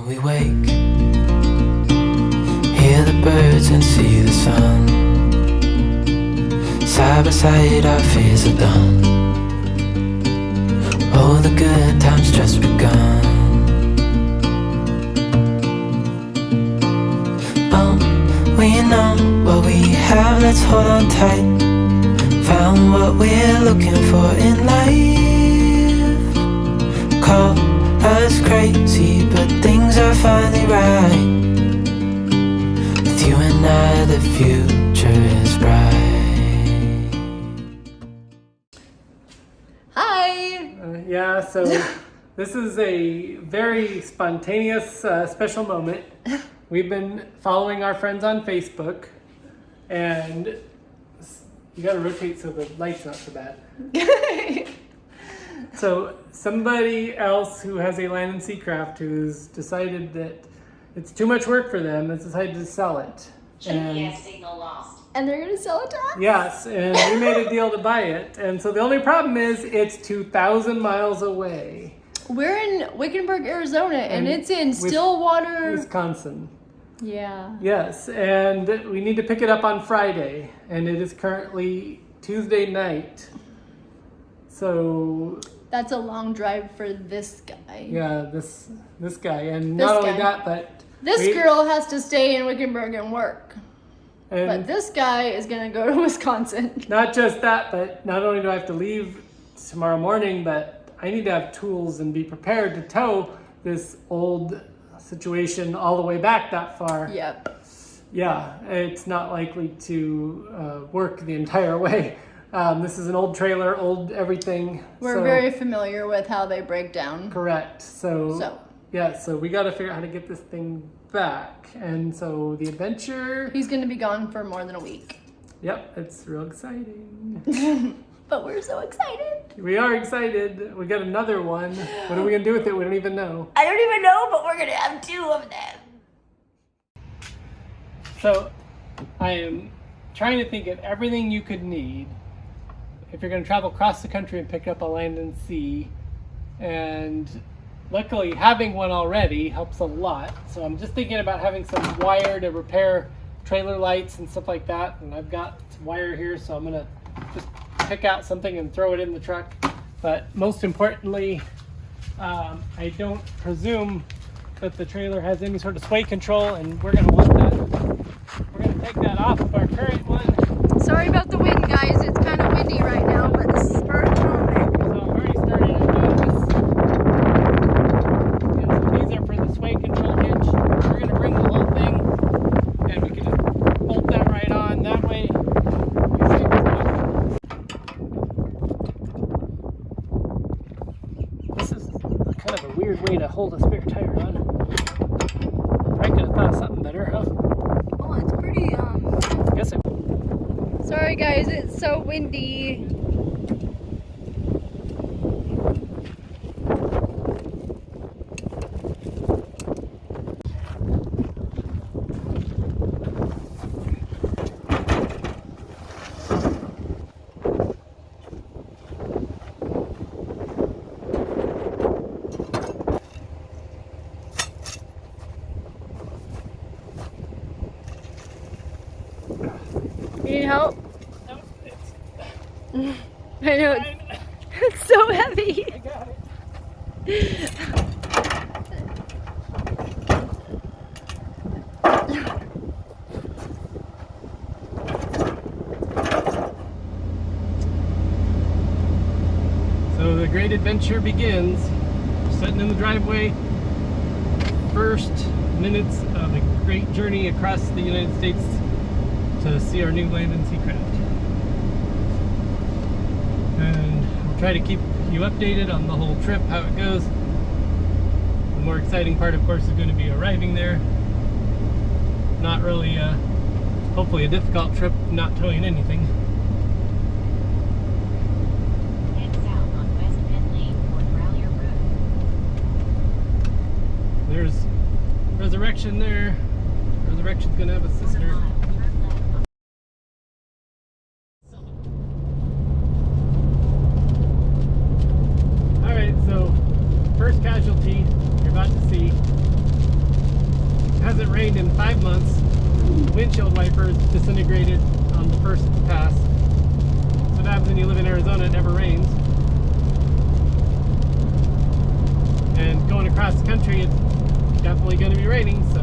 we wake, hear the birds and see the sun. Side by side our fears are done. Oh, the good times just begun. Oh, we know what we have, let's hold on tight. Found what we're looking for in life. Call us crazy, but things are finally right. With you and I, the future is bright. Hi! Yeah, so this is a very spontaneous, special moment. We've been following our friends on Facebook, and you gotta rotate so the light's not so bad. So somebody else who has a land and sea craft who's decided that it's too much work for them has decided to sell it. GPS signal lost. And they're gonna sell it to us? Yes, and we made a deal to buy it. And so the only problem is it's 2,000 miles away. We're in Wickenburg, Arizona, and it's in Stillwater, Wisconsin. Yeah. Yes, and we need to pick it up on Friday, and it is currently Tuesday night. So That's a long drive for this guy. yeah, this guy, and This not only guy. that, but This girl has to stay in Wickenburg and work. But and this guy is gonna go to Wisconsin. not just that, but not only do I have to leave tomorrow morning, but I need to have tools and be prepared to tow this old situation all the way back that far. Yep. Yeah, it's not likely to work the entire way. This is an old trailer, old everything. We're very familiar with how they break down. Correct. So. Yeah, so we got to figure out how to get this thing back. And so the adventure. He's gonna be gone for more than a week. Yep, it's real exciting. But we're so excited. We are excited. We got another one. What are we going to do with it? We don't even know. I don't even know, but we're gonna have 2 of them. So I am trying to think of everything you could need if you're going to travel across the country and pick up a land and sea. And luckily having one already helps a lot. So I'm just thinking about having some wire to repair trailer lights and stuff like that. And I've got some wire here, so I'm going to just pick out something and throw it in the truck. But most importantly, I don't presume that the trailer has any sort of sway control, and we're going to want that. We're going to take that off of our current one. Sorry about the wind, guys. It's kind of windy right now, but this is part of the moment. So I've already started to do this. And so these are for the sway control hitch. We're going to bring the whole thing, and we can just bolt that right on. That way, we save the cost. This is kind of a weird way to hold a spare tire on. I could have thought of something better, huh? Oh, it's pretty, Guess it. Sorry, guys. It's so windy. You need help? No, it's, I know. It's so heavy. I got it. So the great adventure begins. We're sitting in the driveway. First minutes of a great journey across the United States to see our new land and sea craft. And we'll try to keep you updated on the whole trip, how it goes. The more exciting part, of course, is going to be arriving there. Not really, hopefully a difficult trip, not towing anything. Head south on West Penn Lane toward Growler Road. There's Resurrection there. Resurrection's going to have a sister. Alright, so first casualty you're about to see hasn't rained in 5 months. The windshield wiper disintegrated on the first pass. So what happens when you live in Arizona, it never rains. And going across the country, it's definitely going to be raining, so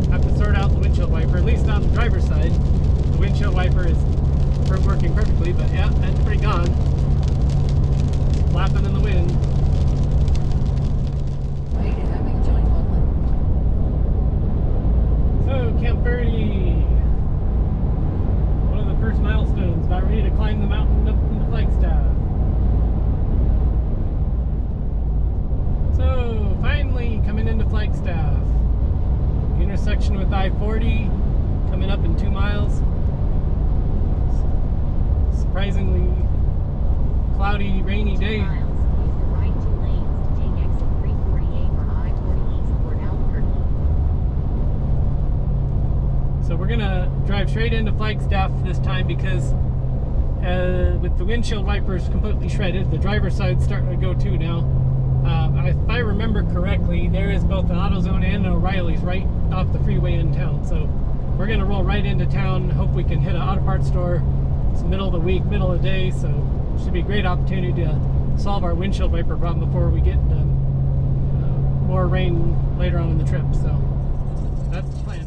I have to sort out the windshield wiper, at least on the driver's side. The windshield wiper is working perfectly, but yeah, that's pretty gone. Flapping in the wind. So, Camp Verde. One of the first milestones. About ready to climb the mountain up in the Flagstaff. So, finally coming into Flagstaff. Intersection with I-40. Coming up in 2 miles. Surprisingly cloudy, rainy day. Use the right 2 lanes to take exit 348 on I-40 east toward Albuquerque. So we're gonna drive straight into Flagstaff this time because with the windshield wipers completely shredded, the driver's side's starting to go too now. If I remember correctly, there is both an AutoZone and an O'Reilly's right off the freeway in town. So we're gonna roll right into town. Hope we can hit an auto parts store. It's the middle of the week, middle of the day, so it should be a great opportunity to solve our windshield wiper problem before we get more rain later on in the trip. So that's the plan.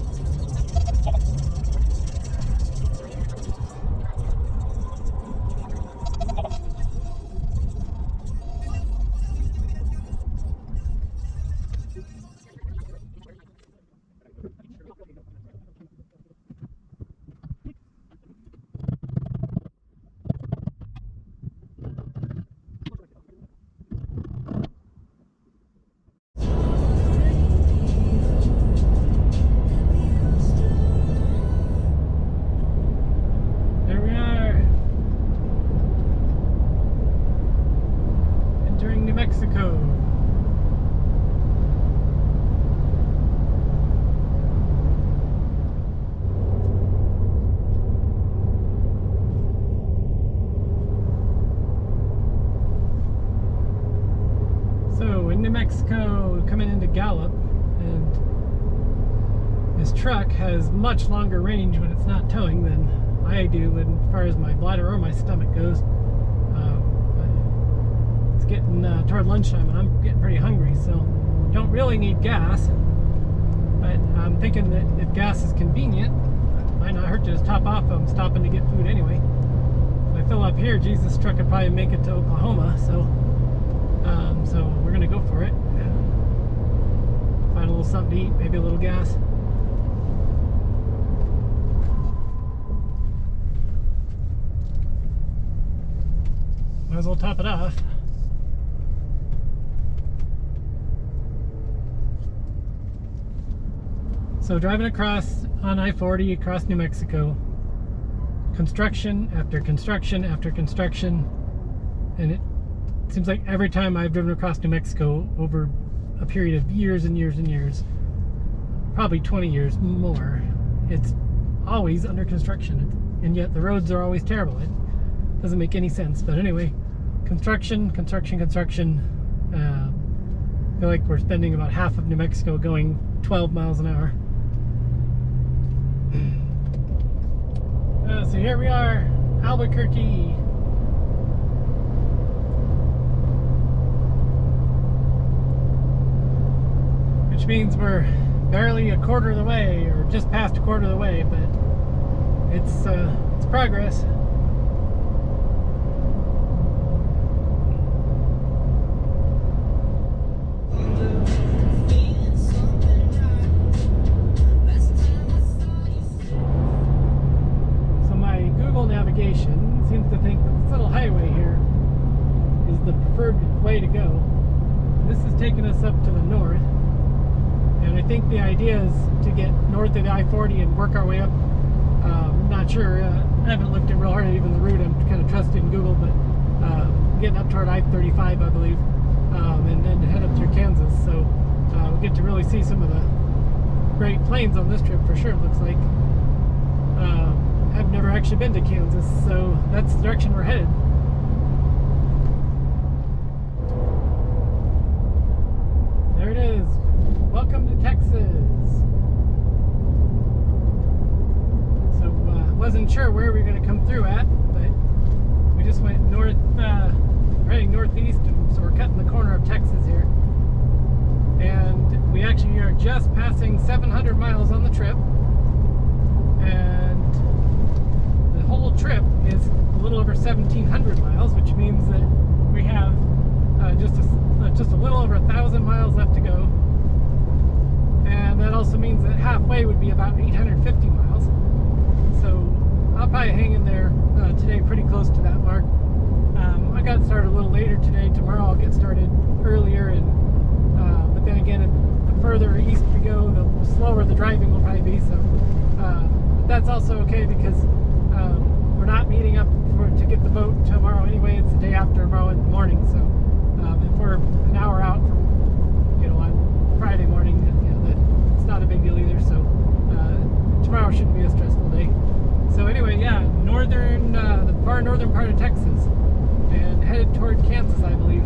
Mexico. So in New Mexico, coming into Gallup, and this truck has much longer range when it's not towing than I do as far as my bladder or my stomach goes. Getting toward lunchtime and I'm getting pretty hungry, so don't really need gas, but I'm thinking that if gas is convenient, it might not hurt to just top off. I'm stopping to get food anyway. If I fill up here, Jesus, truck could probably make it to Oklahoma, so we're gonna go for it. Find a little something to eat, maybe a little gas. Might as well top it off. So driving across on I-40 across New Mexico, construction after construction after construction, and it seems like every time I've driven across New Mexico over a period of years and years and years, probably 20 years more, it's always under construction, and yet the roads are always terrible. It doesn't make any sense, but anyway, construction. I feel like we're spending about half of New Mexico going 12 miles an hour. So here we are, Albuquerque. Which means we're barely a quarter of the way, or just past a quarter of the way, but it's progress. Seems to think that this little highway here is the preferred way to go. This is taking us up to the north, and I think the idea is to get north of the I-40 and work our way up. I'm not sure, I haven't looked at real hard at even the route. I'm kind of trusting Google, but getting up toward I-35, I believe, and then head up through Kansas. So we'll get to really see some of the Great Plains on this trip for sure, it looks like. I've never actually been to Kansas, so that's the direction we're headed. There it is. Welcome to Texas. sure where we're going to come through at, but we just went north, heading northeast, and so we're cutting the corner of Texas here. And we actually are just passing 700 miles on the trip, and the whole trip is a little over 1,700 miles, which means that we have just a little over 1,000 miles left to go. And that also means that halfway would be about 850 miles. So I'll probably hang in there today pretty close to that mark. I got started a little later today. Tomorrow I'll get started earlier, and but then again, the further east we go, the slower the driving will probably be. So but that's also okay, because we're not meeting up to get the boat tomorrow anyway. It's the day after tomorrow in the morning. So if we're an hour out from, on Friday morning, it's not a big deal either. So tomorrow shouldn't be a stressful day. So anyway, yeah, the far northern part of Texas, and headed toward Kansas, I believe.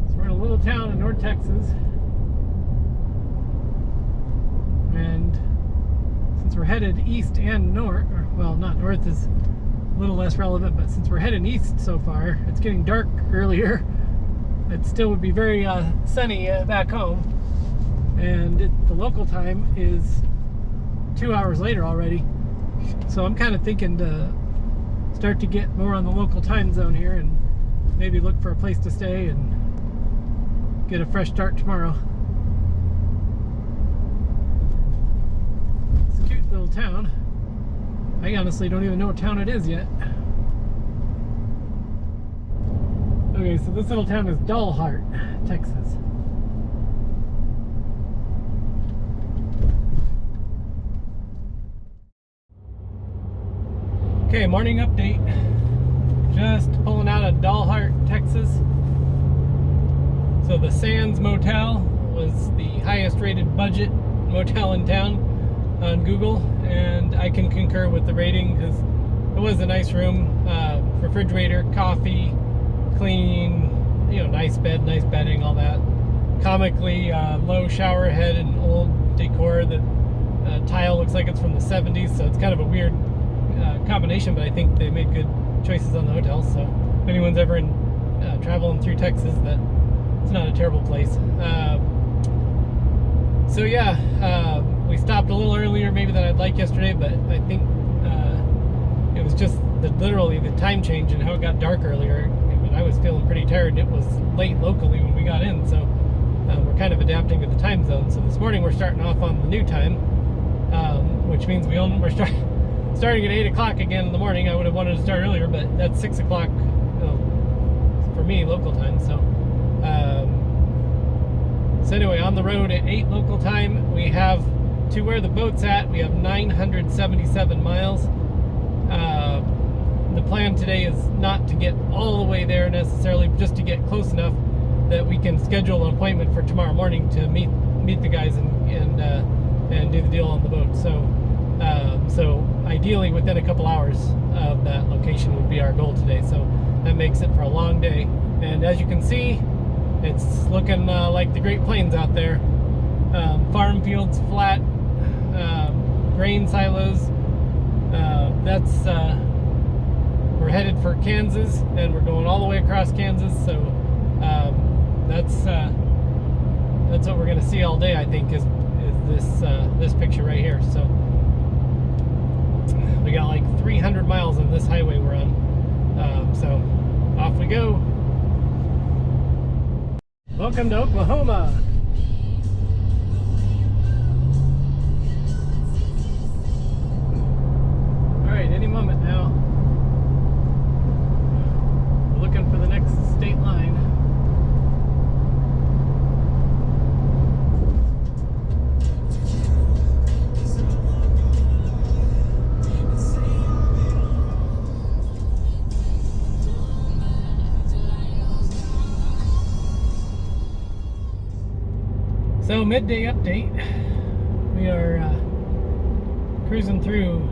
So we're in a little town in North Texas, and since we're headed east and north, or well, not north is a little less relevant, but since we're heading east so far, it's getting dark earlier. It still would be very sunny back home, and the local time is 2 hours later already. So I'm kind of thinking to start to get more on the local time zone here, and maybe look for a place to stay and get a fresh start tomorrow. It's a cute little town. I honestly don't even know what town it is yet. Okay, so this little town is Dalhart, Texas. Okay, morning update. Just pulling out of Dalhart, Texas. So the Sands Motel was the highest rated budget motel in town on Google, and I can concur with the rating, because it was a nice room, refrigerator, coffee, clean, nice bed, nice bedding, all that. Comically low shower head and old decor. The tile looks like it's from the 70s, so it's kind of a weird combination, but I think they made good choices on the hotel. So if anyone's ever traveling through Texas, that it's not a terrible place. So yeah, we stopped a little earlier maybe than I'd like yesterday, but I think it was just literally the time change and how it got dark earlier. I was feeling pretty tired, and it was late locally when we got in, so we're kind of adapting to the time zone. So this morning we're starting off on the new time, which means we're starting at 8 o'clock again in the morning. I would have wanted to start earlier, but that's 6 o'clock for me local time. So so anyway, on the road at 8 local time, we have to where the boat's at, we have 977 miles. The plan today is not to get all the way there necessarily, just to get close enough that we can schedule an appointment for tomorrow morning to meet the guys and do the deal on the boat. So ideally within a couple hours of that location would be our goal today. So that makes it for a long day. And as you can see, it's looking like the Great Plains out there. Farm fields, flat, grain silos. We're headed for Kansas, and we're going all the way across Kansas. So that's what we're going to see all day, I think, is this picture right here. So we got like 300 miles on this highway we're on. So off we go. Welcome to Oklahoma. All right, any moment now. We're looking for the next state line. So midday update, we are cruising through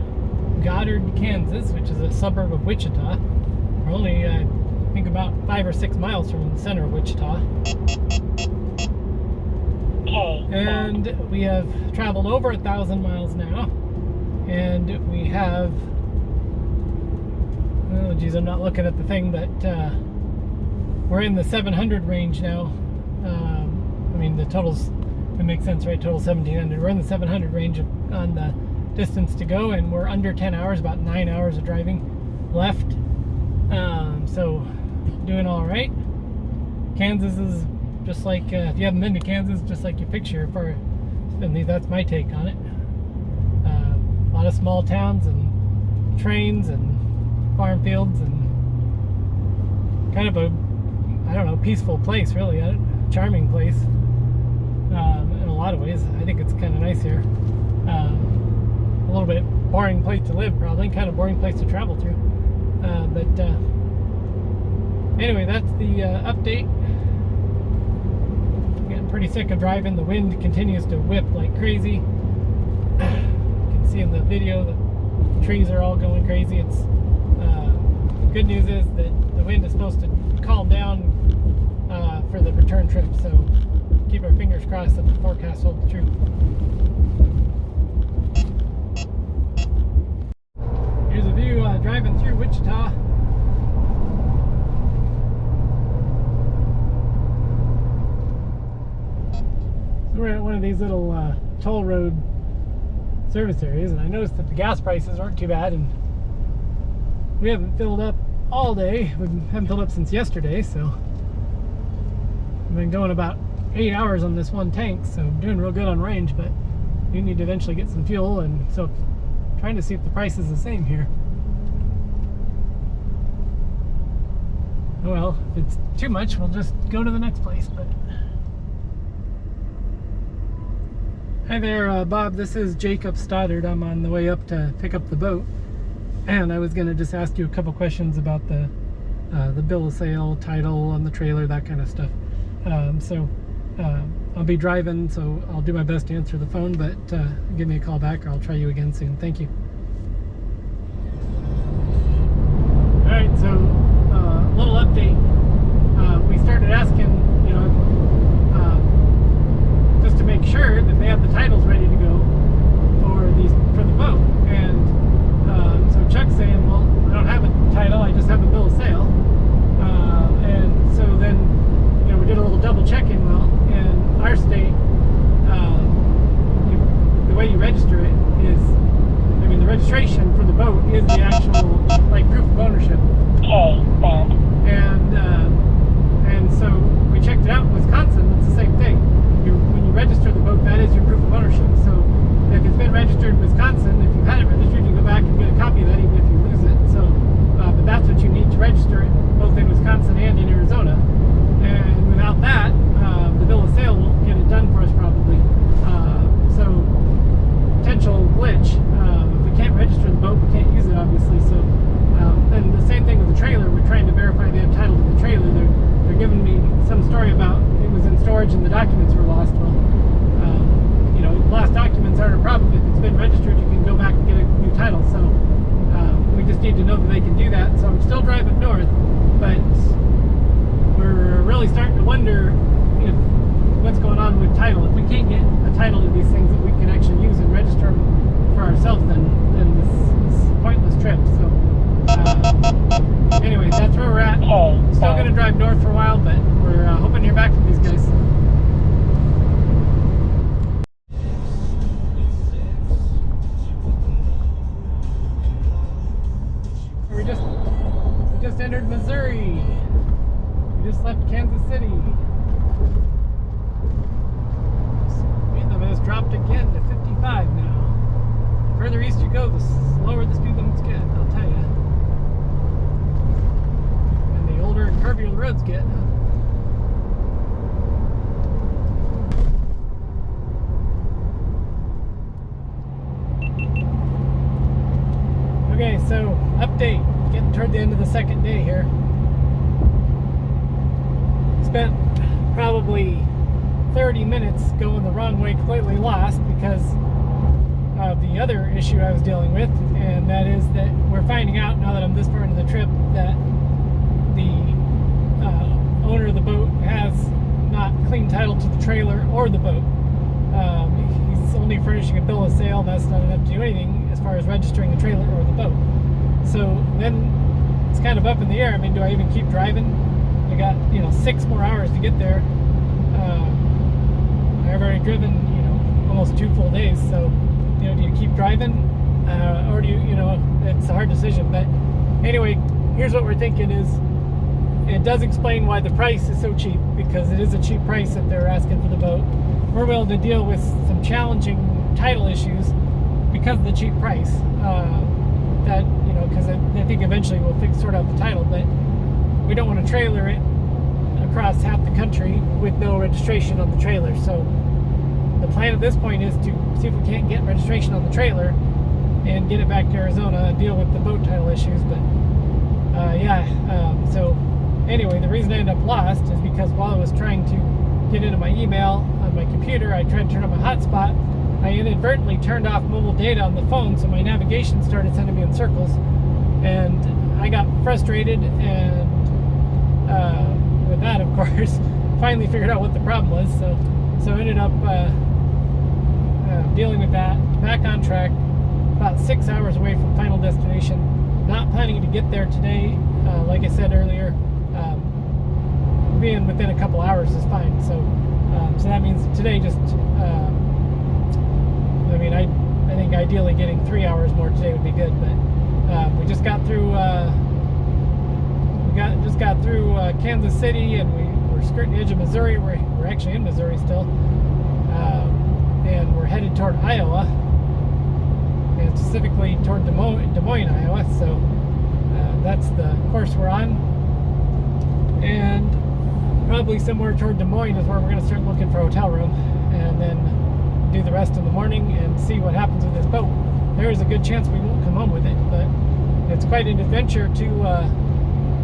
Goddard, Kansas, which is a suburb of Wichita. We're only think about 5 or 6 miles from the center of Wichita. And we have traveled over 1,000 miles now, and we have, oh geez, I'm not looking at the thing, but we're in the 700 range now. I mean, the totals, it makes sense, right? Total 1,700. We're in the 700 range on the distance to go, and we're under 10 hours, about 9 hours of driving left. So doing all right. Kansas is just like, if you haven't been to Kansas, just like your picture, that's my take on it. A lot of small towns and trains and farm fields and kind of a, I don't know, peaceful place, really, a charming place in a lot of ways. I think it's kind of nice here. A little bit boring place to live, probably, kind of boring place to travel through. But anyway, that's the update. Getting pretty sick of driving. The wind continues to whip like crazy. You can see in the video the trees are all going crazy. It's good news is that the wind is supposed to calm down for the return trip, so keep our fingers crossed that the forecast holds true. Here's a view driving through Wichita. We're at one of these little toll road service areas, and I noticed that the gas prices aren't too bad, and we haven't filled up all day. We haven't filled up since yesterday, so I've been going about 8 hours on this one tank, so I'm doing real good on range, but you need to eventually get some fuel, and so trying to see if the price is the same here. Well, if it's too much, we'll just go to the next place. But hi there, Bob. This is Jacob Stoddard. I'm on the way up to pick up the boat, and I was going to just ask you a couple questions about the bill of sale, title on the trailer, that kind of stuff. I'll be driving, so I'll do my best to answer the phone, but give me a call back or I'll try you again soon. Thank you. Alright, so little update. We started asking, just to make sure that they have the titles ready to go for the boat. And so Chuck's saying, well, I don't have a title, I just have a bill of sale. And so then, we did a little double checking. Well, in our state, the way you register it is, the registration for the boat is the actual, proof of ownership. And so we checked it out in Wisconsin. It's the same thing. When you register the boat, that is your proof of ownership. So if it's been registered in Wisconsin, if you've had it registered, you go back and get a copy of that, even if you lose it. So, but that's what you need to register it, both in Wisconsin and in Arizona. And without that, the bill of sale won't get it done for us, probably. So potential glitch. If we can't register the boat, we can't use it, obviously. So, and the same thing with the trailer. We're trying to verify they have title to the trailer. They're giving me some story about it was in storage and the documents were lost. Well, lost documents aren't a problem. If it's been registered, you can go back and get a new title. So we just need to know that they can do that. So I'm still driving north, but we're really starting to wonder if what's going on with title. If we can't get a title to these things that we can actually use and register them for ourselves, then this is a pointless trip. So anyway, that's where we're at. Still going to drive north for a while, but we're hoping to hear back from these guys. We just entered Missouri. We just left Kansas City. Speed limit has dropped again to 55 now. The further east you go, the slower the speed limits get, I'll tell you. And the older and curvier the roads get. Okay, so update. Getting toward the end of the second day here. Spent probably 30 minutes going the wrong way, completely lost because of the other issue I was dealing with, and that is that we're finding out now that I'm this far into the trip that the owner of the boat has not clean title to the trailer or the boat. He's only furnishing a bill of sale. That's not enough to do anything as far as registering the trailer or the boat. So then it's kind of up in the air. I mean, do I even keep driving? I got 6 more hours to get there. I've already driven almost 2 full days. So do you keep driving or do you it's a hard decision. But anyway, here's what we're thinking is it does explain why the price is so cheap, because it is a cheap price that they're asking for the boat. We're willing to deal with some challenging title issues because of the cheap price. Because I think eventually we'll sort out the title, but we don't want to trailer it across half the country with no registration on the trailer. So the plan at this point is to see if we can't get registration on the trailer and get it back to Arizona and deal with the boat title issues. But so anyway, the reason I ended up lost is because while I was trying to get into my email on my computer, I tried to turn on my hotspot. I inadvertently turned off mobile data on the phone, so my navigation started sending me in circles, and I got frustrated, and with that, of course, finally figured out what the problem was. So I ended up dealing with that, back on track, about 6 hours away from final destination. Not planning to get there today. Like I said earlier, being within a couple hours is fine. So that means today just, I think ideally getting 3 hours more today would be good. But we just got through, Kansas City, and we're skirting the edge of Missouri. We're actually in Missouri still, and we're headed toward Iowa, and specifically toward Des Moines, Iowa. So that's the course we're on, and probably somewhere toward Des Moines is where we're going to start looking for a hotel room, and then do the rest in the morning and see what happens with this boat. There is a good chance we won't come home with it, but it's quite an adventure to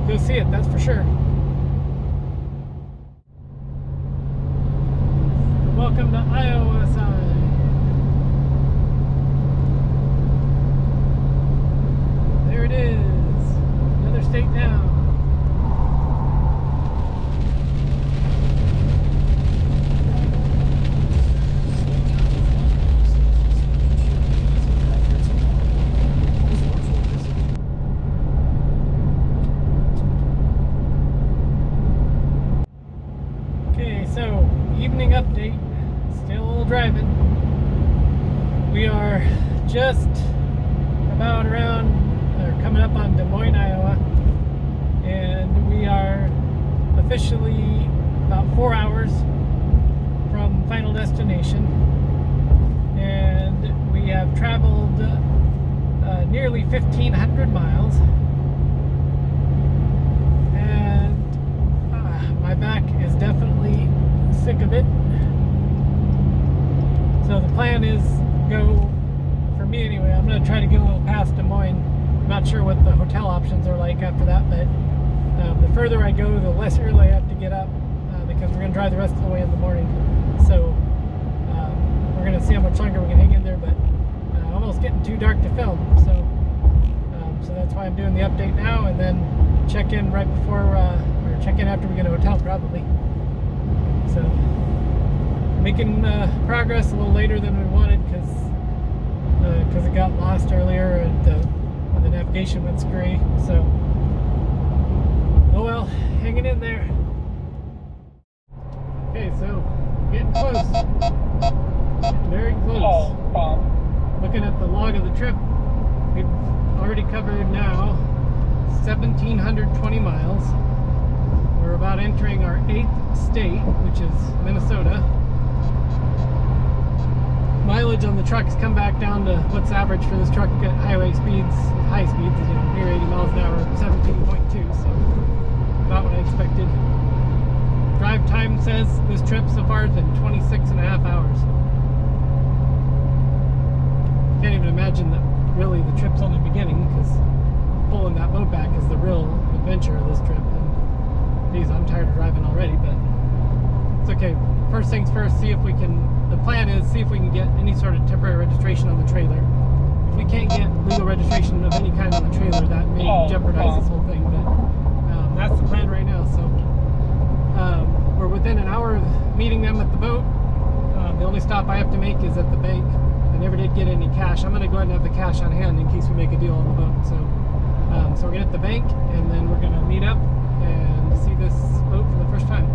go see it, that's for sure. Welcome to Iowa side. There it is, another state down. So, evening update, still driving. We are just about coming up on Des Moines, Iowa, and we are officially about 4 hours from final destination, and we have traveled nearly 1,500 miles, and my back is definitely sick of it. So the plan is for me anyway, I'm going to try to get a little past Des Moines. I'm not sure what the hotel options are like after that, but the further I go, the less early I have to get up, because we're going to drive the rest of the way in the morning. So we're going to see how much longer we can hang in there, but almost getting too dark to film. So that's why I'm doing the update now, and then check in right before, or check in after we get a hotel probably. So making progress a little later than we wanted because it got lost earlier and when the navigation went screwy. So oh well, hanging in there. Okay, so getting close, getting very close. Looking at the log of the trip, we've already covered now 1,720 miles. We're about entering our 8th state, which is Minnesota. Mileage on the truck has come back down to what's average for this truck at highway speeds, high speeds, near 80 miles an hour, 17.2, so about what I expected. Drive time says this trip so far has been 26.5 hours. Can't even imagine that really the trip's only beginning, because pulling that boat back is the real adventure of this trip. Geez, I'm tired of driving already, but it's okay. First things first, the plan is see if we can get any sort of temporary registration on the trailer. If we can't get legal registration of any kind on the trailer, that may jeopardize this whole thing, but that's the plan right now. So we're within an hour of meeting them at the boat. The only stop I have to make is at the bank. I never did get any cash. I'm going to go ahead and have the cash on hand in case we make a deal on the boat. So we're going to hit the bank, and then we're going to meet up and see this boat for the first time.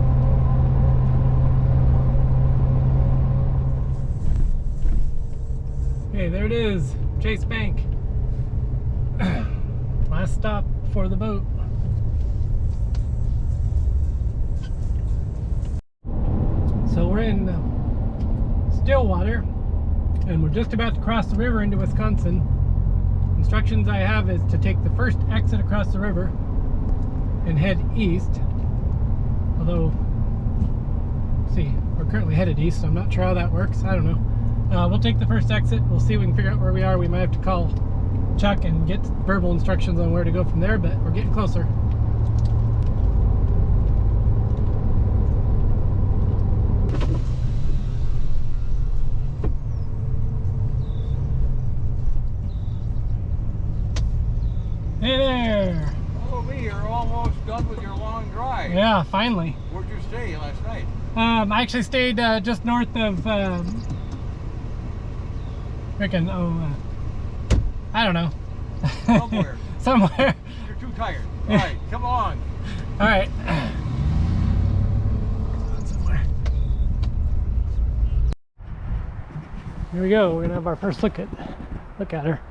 Okay, there it is, Chase Bank. Last stop for the boat. So we're in Stillwater, and we're just about to cross the river into Wisconsin. Instructions I have is to take the first exit across the river and head east. Although, see, we're currently headed east, so I'm not sure how that works. I don't know. We'll take the first exit. We'll see if we can figure out where we are. We might have to call Chuck and get verbal instructions on where to go from there, but we're getting closer. Hey there! Oh, me, you're almost done with your long drive. Yeah, finally. Where'd you stay last night? I actually stayed just north of I don't know. Somewhere. Somewhere. You're too tired. All right, come on. All right. Somewhere. Here we go. We're gonna have our first look at her.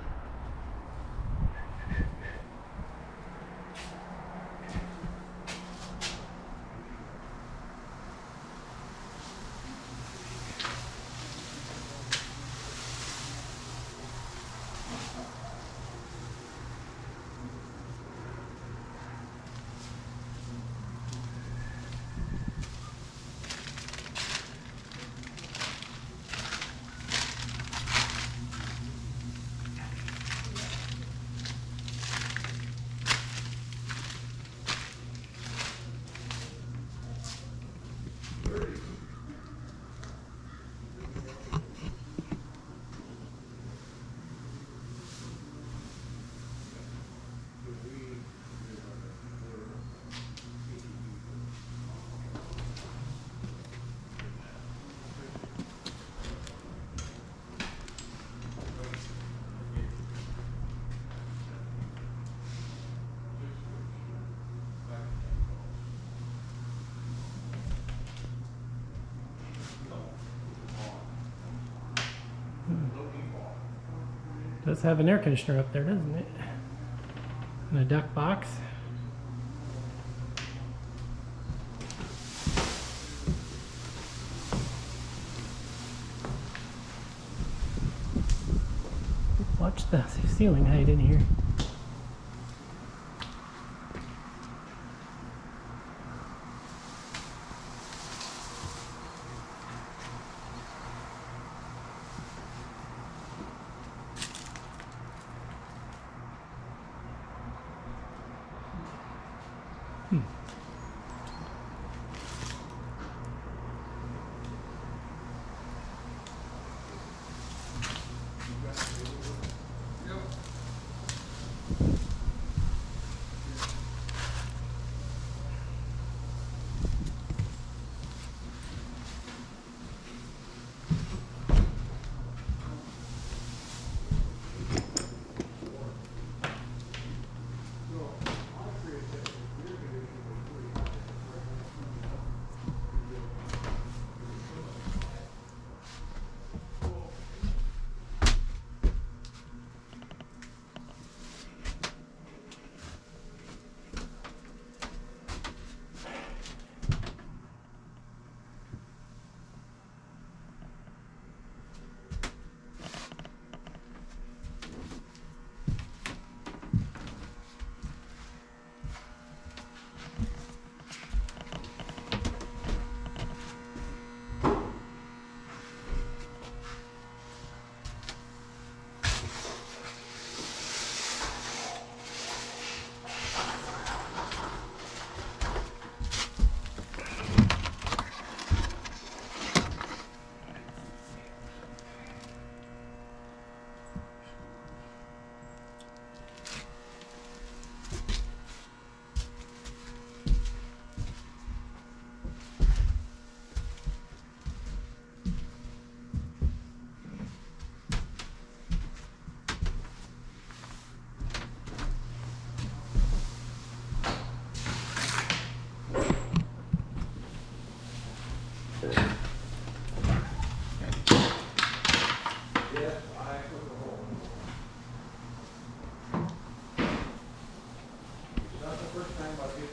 Does have an air conditioner up there, doesn't it? And a duck box. Watch the ceiling height in here.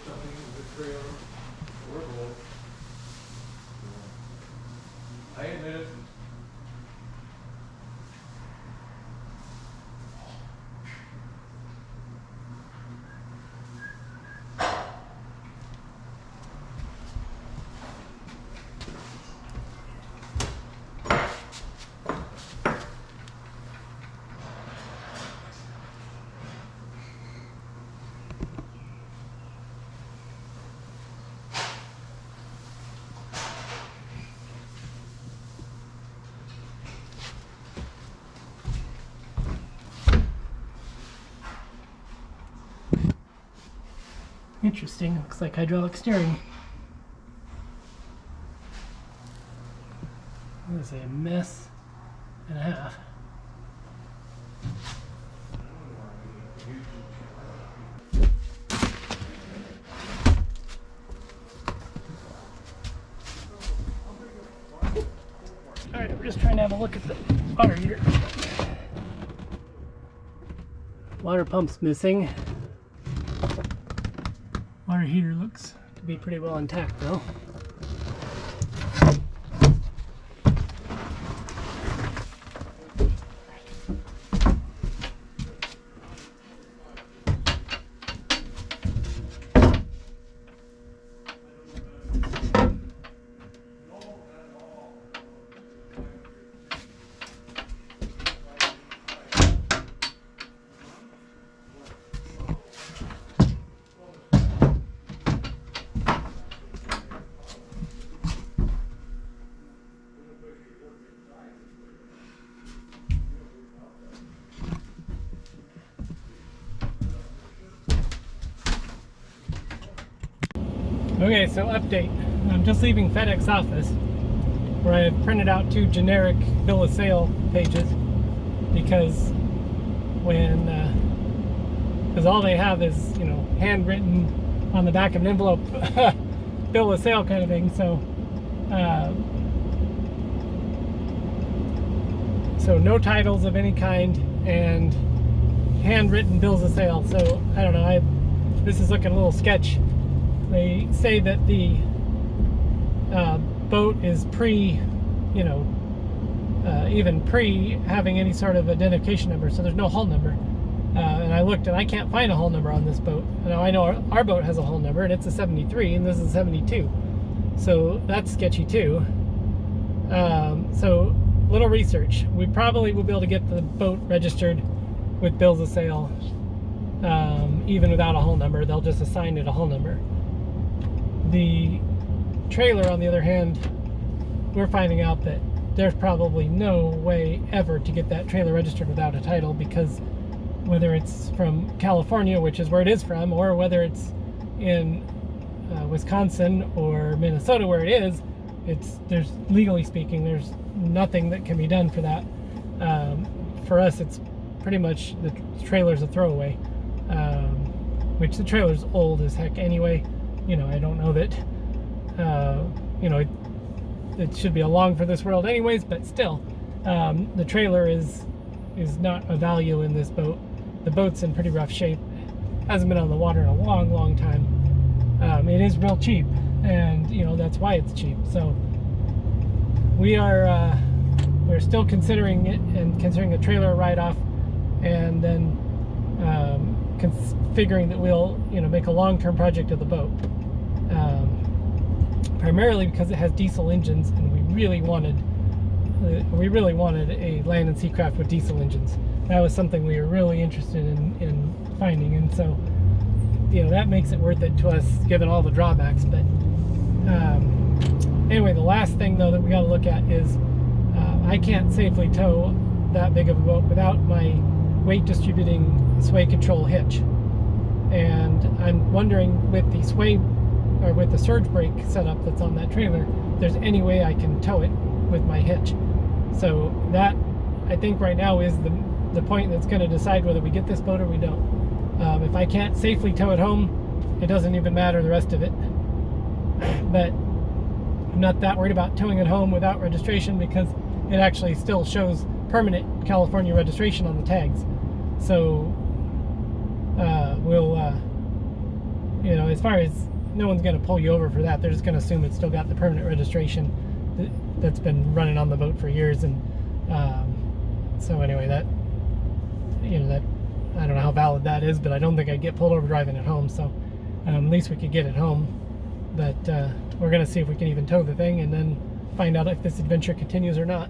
something with the trailer or both. I admit it. Interesting. Looks like hydraulic steering. This is a mess and a half. Alright, we're just trying to have a look at the water heater. Water pump's missing. Water heater looks to be pretty well intact though. Okay, so update. I'm just leaving FedEx office where I have printed out 2 generic bill of sale pages because because all they have is, you know, handwritten on the back of an envelope bill of sale kind of thing. So no titles of any kind and handwritten bills of sale. So I don't know. This is looking a little sketch. They say that the boat is even pre having any sort of identification number, so there's no hull number. And I looked and I can't find a hull number on this boat. Now I know our boat has a hull number and it's a 73 and this is a 72. So that's sketchy too. So little research. We probably will be able to get the boat registered with bills of sale even without a hull number. They'll just assign it a hull number. The trailer, on the other hand, we're finding out that there's probably no way ever to get that trailer registered without a title, because whether it's from California, which is where it is from, or whether it's in Wisconsin or Minnesota where it is, there's legally speaking, there's nothing that can be done for that. For us, it's pretty much the trailer's a throwaway, which the trailer's old as heck anyway. You know, I don't know that, it should be along for this world anyways, but still, the trailer is not a value in this boat. The boat's in pretty rough shape. Hasn't been on the water in a long, long time. It is real cheap, and, you know, that's why it's cheap. So we're still considering it, and considering a trailer write-off, and then figuring that we'll, make a long-term project of the boat. Primarily because it has diesel engines, and we really wanted a land and sea craft with diesel engines. That was something we were really interested in finding, and so that makes it worth it to us given all the drawbacks. But anyway, the last thing though that we got to look at is I can't safely tow that big of a boat without my weight distributing sway control hitch, and I'm wondering with the sway or with the surge brake setup that's on that trailer, if there's any way I can tow it with my hitch. So that, I think right now, is the point that's going to decide whether we get this boat or we don't. If I can't safely tow it home, it doesn't even matter the rest of it. But I'm not that worried about towing it home without registration, because it actually still shows permanent California registration on the tags. So you know, as far as no one's going to pull you over for that, they're just going to assume it's still got the permanent registration that's been running on the boat for years. And so anyway, that, you know, that, I don't know how valid that is, but I don't think I'd get pulled over driving it home. So at least we could get it home. But we're going to see if we can even tow the thing and then find out if this adventure continues or not.